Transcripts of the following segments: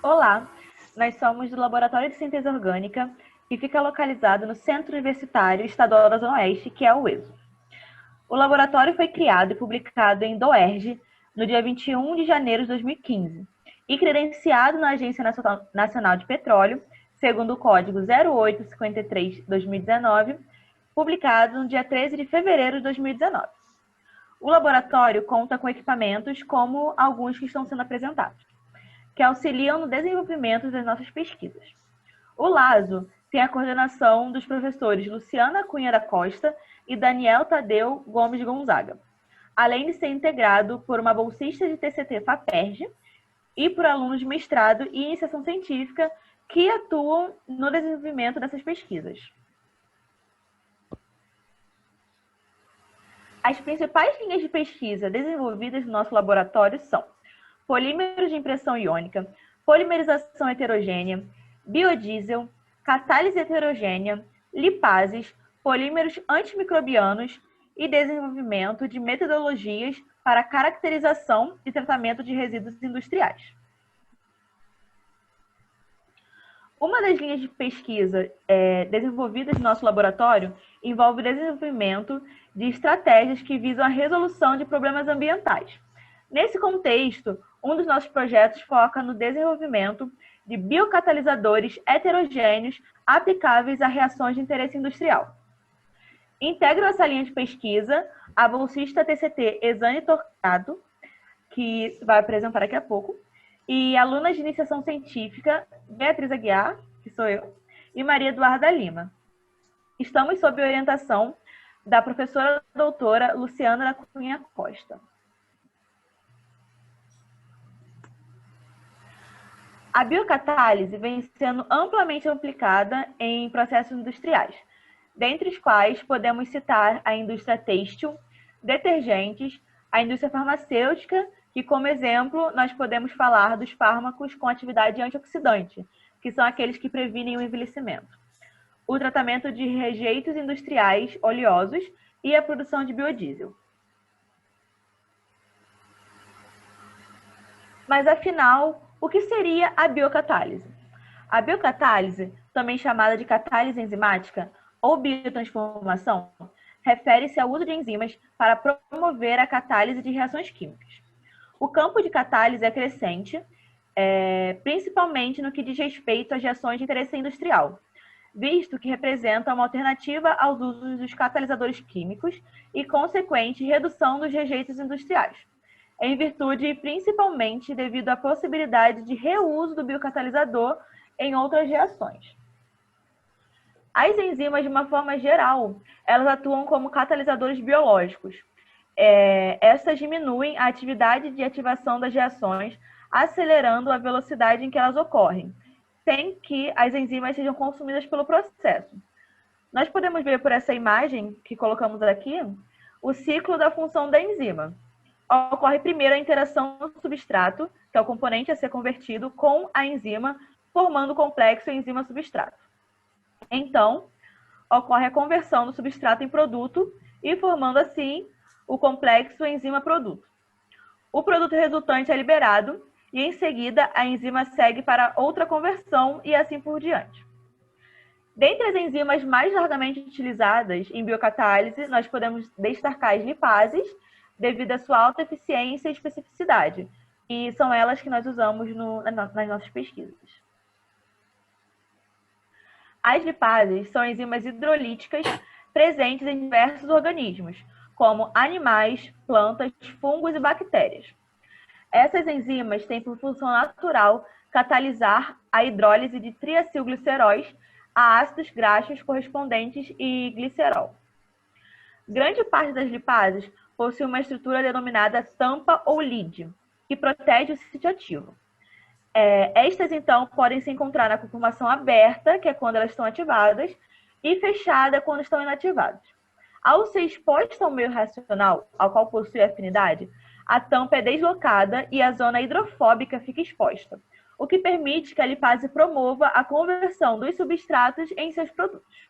Olá, nós somos do Laboratório de Síntese Orgânica, que fica localizado no Centro Universitário Estadual da Zona Oeste, que é o ESO. O laboratório foi criado e publicado em DOERJ no dia 21 de janeiro de 2015 e credenciado na Agência Nacional de Petróleo, segundo o Código 0853/2019, publicado no dia 13 de fevereiro de 2019. O laboratório conta com equipamentos como alguns que estão sendo apresentados, que auxiliam no desenvolvimento das nossas pesquisas. O LASO tem a coordenação dos professores Luciana Cunha da Costa e Daniel Tadeu Gomes Gonzaga, além de ser integrado por uma bolsista de TCT FAPERJ e por alunos de mestrado e iniciação científica que atuam no desenvolvimento dessas pesquisas. As principais linhas de pesquisa desenvolvidas no nosso laboratório são polímeros de impressão iônica, polimerização heterogênea, biodiesel, catálise heterogênea, lipases, polímeros antimicrobianos e desenvolvimento de metodologias para caracterização e tratamento de resíduos industriais. Uma das linhas de pesquisa desenvolvidas no nosso laboratório envolve o desenvolvimento de estratégias que visam a resolução de problemas ambientais. Nesse contexto, um dos nossos projetos foca no desenvolvimento de biocatalisadores heterogêneos aplicáveis a reações de interesse industrial. Integram essa linha de pesquisa a bolsista TCT Exane Torquato, que vai apresentar daqui a pouco, e alunas de iniciação científica Beatriz Aguiar, que sou eu, e Maria Eduarda Lima. Estamos sob orientação da professora doutora Luciana da Cunha Costa. A biocatálise vem sendo amplamente aplicada em processos industriais, dentre os quais podemos citar a indústria têxtil, detergentes, a indústria farmacêutica, e como exemplo, nós podemos falar dos fármacos com atividade antioxidante, que são aqueles que previnem o envelhecimento, o tratamento de rejeitos industriais oleosos e a produção de biodiesel. Mas, afinal, o que seria a biocatálise? A biocatálise, também chamada de catálise enzimática ou biotransformação, refere-se ao uso de enzimas para promover a catálise de reações químicas. O campo de catálise é crescente, principalmente no que diz respeito às reações de interesse industrial, visto que representa uma alternativa aos usos dos catalisadores químicos e consequente redução dos rejeitos industriais, em virtude principalmente devido à possibilidade de reuso do biocatalisador em outras reações. As enzimas, de uma forma geral, elas atuam como catalisadores biológicos. Essas diminuem a atividade de ativação das reações, acelerando a velocidade em que elas ocorrem, sem que as enzimas sejam consumidas pelo processo. Nós podemos ver por essa imagem que colocamos aqui, o ciclo da função da enzima. Ocorre primeiro a interação do substrato, que é o componente a ser convertido, com a enzima, formando o complexo enzima-substrato. Então, ocorre a conversão do substrato em produto e formando assim o complexo enzima-produto. O produto resultante é liberado e, em seguida, a enzima segue para outra conversão e assim por diante. Dentre as enzimas mais largamente utilizadas em biocatálise, nós podemos destacar as lipases, devido à sua alta eficiência e especificidade. E são elas que nós usamos nas nossas pesquisas. As lipases são enzimas hidrolíticas presentes em diversos organismos, como animais, plantas, fungos e bactérias. Essas enzimas têm por função natural catalisar a hidrólise de triacilgliceróis a ácidos graxos correspondentes e glicerol. Grande parte das lipases possui uma estrutura denominada tampa ou lid, que protege o sítio ativo. Estas, então, podem se encontrar na conformação aberta, que é quando elas estão ativadas, e fechada quando estão inativadas. Ao ser exposta ao meio racional, ao qual possui afinidade, a tampa é deslocada e a zona hidrofóbica fica exposta, o que permite que a lipase promova a conversão dos substratos em seus produtos.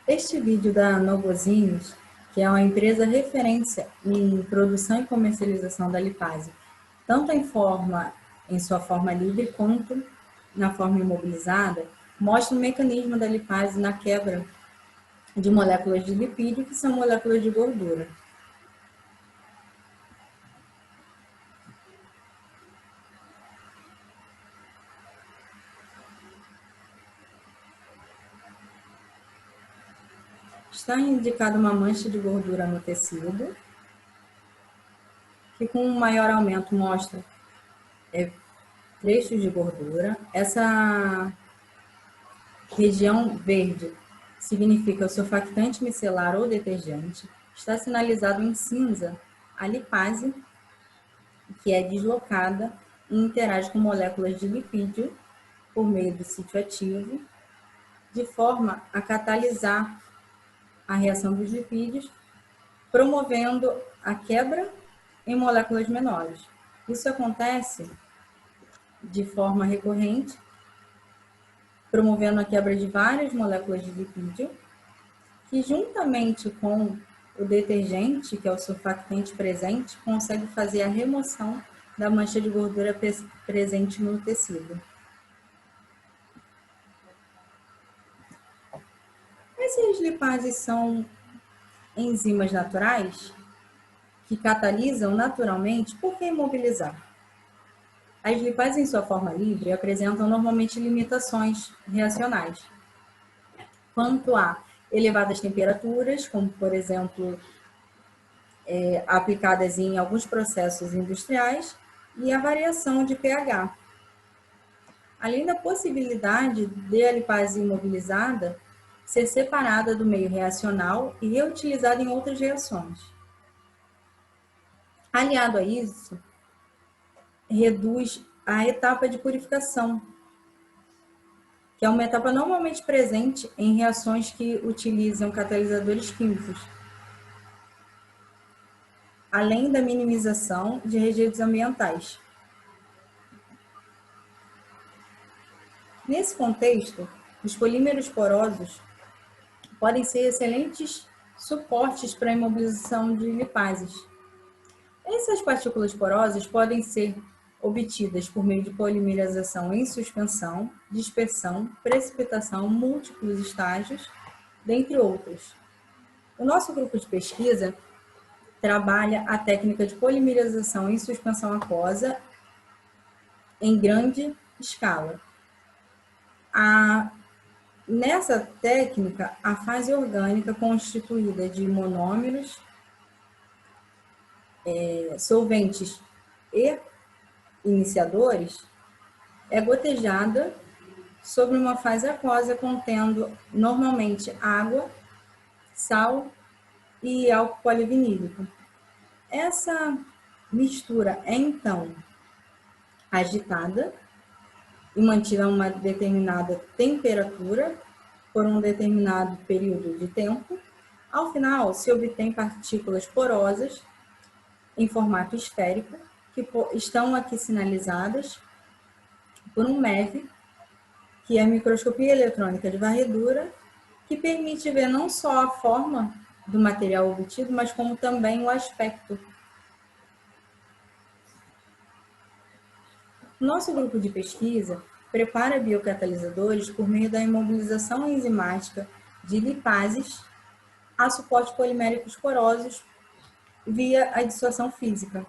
Este vídeo da Novozinhos que é uma empresa referência em produção e comercialização da lipase, tanto em sua forma livre quanto na forma imobilizada, mostra o mecanismo da lipase na quebra de moléculas de lipídio, que são moléculas de gordura. Está indicada uma mancha de gordura no tecido, que com um maior aumento mostra trechos de gordura. Essa região verde significa o surfactante micelar ou detergente. Está sinalizado em cinza a lipase, que é deslocada e interage com moléculas de lipídio por meio do sítio ativo, de forma a catalisar a reação dos lipídios, promovendo a quebra em moléculas menores. Isso acontece de forma recorrente, promovendo a quebra de várias moléculas de lipídio, que juntamente com o detergente, que é o surfactante presente, consegue fazer a remoção da mancha de gordura presente no tecido. Essas lipases são enzimas naturais que catalisam naturalmente. Por que imobilizar? As lipases em sua forma livre apresentam normalmente limitações reacionais quanto a elevadas temperaturas, como por exemplo aplicadas em alguns processos industriais, e a variação de pH. Além da possibilidade de a lipase imobilizada ser separada do meio reacional e reutilizada em outras reações. Aliado a isso, reduz a etapa de purificação, que é uma etapa normalmente presente em reações que utilizam catalisadores químicos, além da minimização de resíduos ambientais. Nesse contexto, os polímeros porosos podem ser excelentes suportes para a imobilização de lipases. Essas partículas porosas podem ser obtidas por meio de polimerização em suspensão, dispersão, precipitação, múltiplos estágios, dentre outros. O nosso grupo de pesquisa trabalha a técnica de polimerização em suspensão aquosa em grande escala. Nessa técnica, a fase orgânica constituída de monômeros, solventes e iniciadores é gotejada sobre uma fase aquosa contendo normalmente água, sal e álcool polivinílico. Essa mistura é então agitada e mantida a uma determinada temperatura por um determinado período de tempo. Ao final, se obtém partículas porosas em formato esférico, que estão aqui sinalizadas por um MEV, que é a microscopia eletrônica de varredura, que permite ver não só a forma do material obtido, mas como também o aspecto. Nosso grupo de pesquisa prepara biocatalisadores por meio da imobilização enzimática de lipases a suportes poliméricos porosos via a dissuasão física.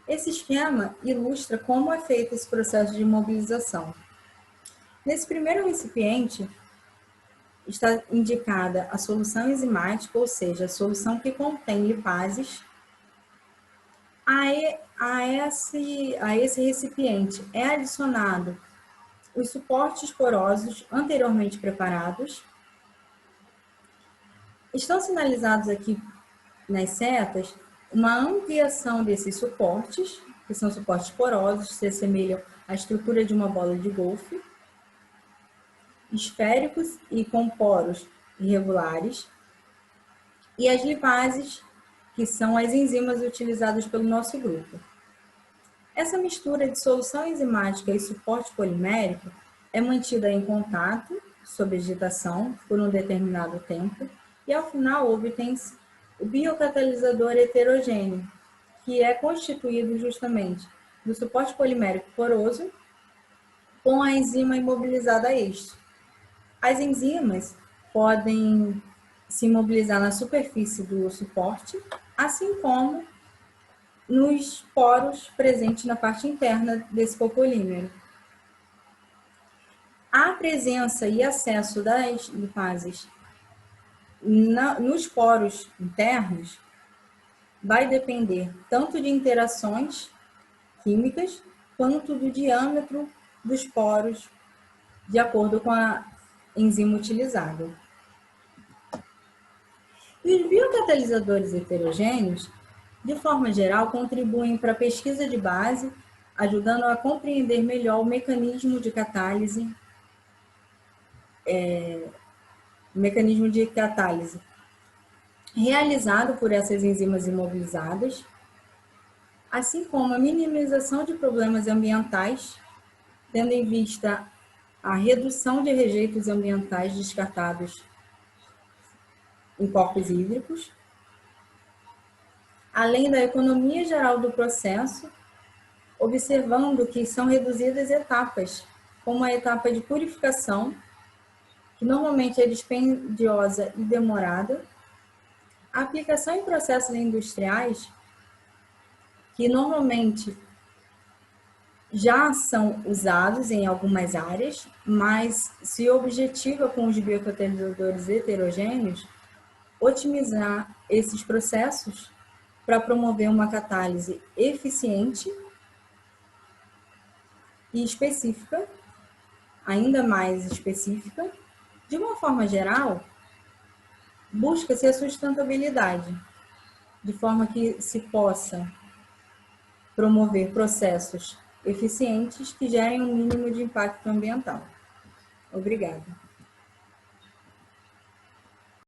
Esse esquema ilustra como é feito esse processo de imobilização. Nesse primeiro recipiente está indicada a solução enzimática, ou seja, a solução que contém lipases. A esse recipiente é adicionado os suportes porosos anteriormente preparados. Estão sinalizados aqui nas setas uma ampliação desses suportes, que são suportes porosos, que se assemelham à estrutura de uma bola de golfe, esféricos e com poros irregulares, e as lipases, que são as enzimas utilizadas pelo nosso grupo. Essa mistura de solução enzimática e suporte polimérico é mantida em contato, sob agitação, por um determinado tempo, e ao final obtém-se o biocatalisador heterogêneo, que é constituído justamente do suporte polimérico poroso com a enzima imobilizada a este. As enzimas podem se imobilizar na superfície do suporte, assim como nos poros presentes na parte interna desse copolímero. A presença e acesso das lipases nos poros internos vai depender tanto de interações químicas quanto do diâmetro dos poros, de acordo com a enzima utilizada. E os biocatalisadores heterogêneos, de forma geral, contribuem para a pesquisa de base, ajudando a compreender melhor o mecanismo de catálise, realizado por essas enzimas imobilizadas, assim como a minimização de problemas ambientais, tendo em vista a redução de rejeitos ambientais descartados em corpos hídricos, além da economia geral do processo, observando que são reduzidas etapas, como a etapa de purificação, que normalmente é dispendiosa e demorada, a aplicação em processos industriais, que normalmente já são usados em algumas áreas, mas se objetiva com os biocatalisadores heterogêneos otimizar esses processos para promover uma catálise eficiente e específica, ainda mais específica. De uma forma geral, busca-se a sustentabilidade, de forma que se possa promover processos eficientes que gerem um mínimo de impacto ambiental. Obrigada.